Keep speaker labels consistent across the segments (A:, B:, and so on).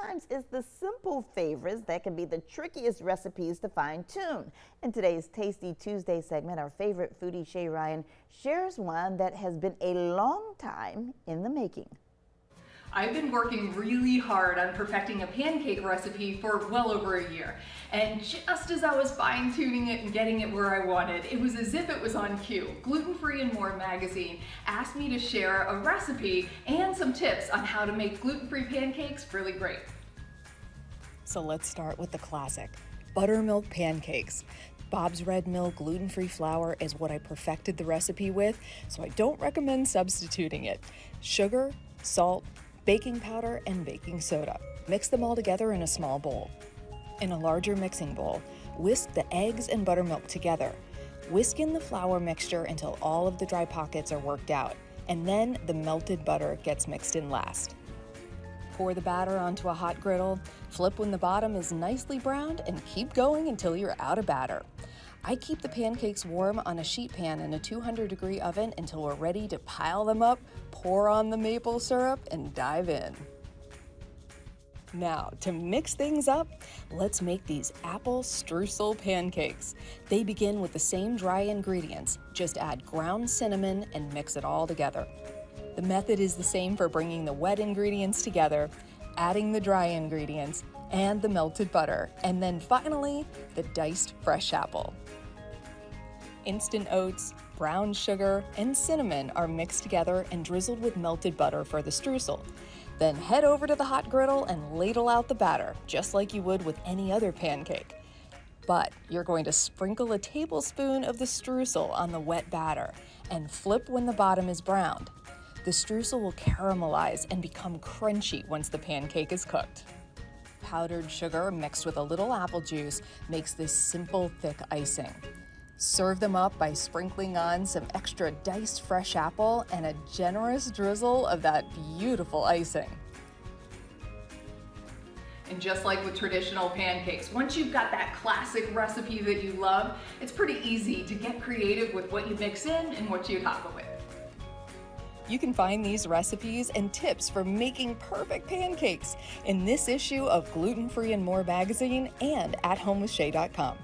A: sometimes it's the simple favorites that can be the trickiest recipes to fine-tune. In today's Tasty Tuesday segment, our favorite foodie Shay Ryan shares one that has been a long time in the making.
B: I've been working really hard on perfecting a pancake recipe for well over a year. And just as I was fine-tuning it and getting it where I wanted, it was as if it was on cue. Gluten-free and More magazine asked me to share a recipe and some tips on how to make gluten-free pancakes really great.
C: So let's start with the classic, buttermilk pancakes. Bob's Red Mill gluten-free flour is what I perfected the recipe with, so I don't recommend substituting it. Sugar, salt, baking powder, and baking soda. Mix them all together in a small bowl. In a larger mixing bowl, whisk the eggs and buttermilk together. Whisk in the flour mixture until all of the dry pockets are worked out, and then the melted butter gets mixed in last. Pour the batter onto a hot griddle, flip when the bottom is nicely browned, and keep going until you're out of batter. I keep the pancakes warm on a sheet pan in a 200-degree oven until we're ready to pile them up, pour on the maple syrup, and dive in. Now, to mix things up, let's make these apple streusel pancakes. They begin with the same dry ingredients, just add ground cinnamon and mix it all together. The method is the same for bringing the wet ingredients together, adding the dry ingredients, and the melted butter, and then finally, the diced fresh apple. Instant oats, brown sugar, and cinnamon are mixed together and drizzled with melted butter for the streusel. Then head over to the hot griddle and ladle out the batter, just like you would with any other pancake. But you're going to sprinkle a tablespoon of the streusel on the wet batter and flip when the bottom is browned. The streusel will caramelize and become crunchy once the pancake is cooked. Powdered sugar mixed with a little apple juice makes this simple, thick icing. Serve them up by sprinkling on some extra diced fresh apple and a generous drizzle of that beautiful icing.
B: And just like with traditional pancakes, once you've got that classic recipe that you love, it's pretty easy to get creative with what you mix in and what you top it with.
C: You can find these recipes and tips for making perfect pancakes in this issue of Gluten-free and More magazine and at homewithshay.com.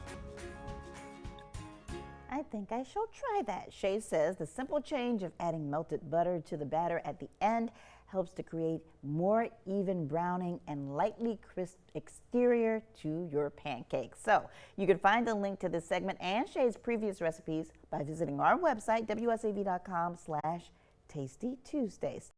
A: I think I shall try that. Shay says the simple change of adding melted butter to the batter at the end helps to create more even browning and lightly crisp exterior to your pancakes. So you can find the link to this segment and Shay's previous recipes by visiting our website, wsav.com/tastytuesdays.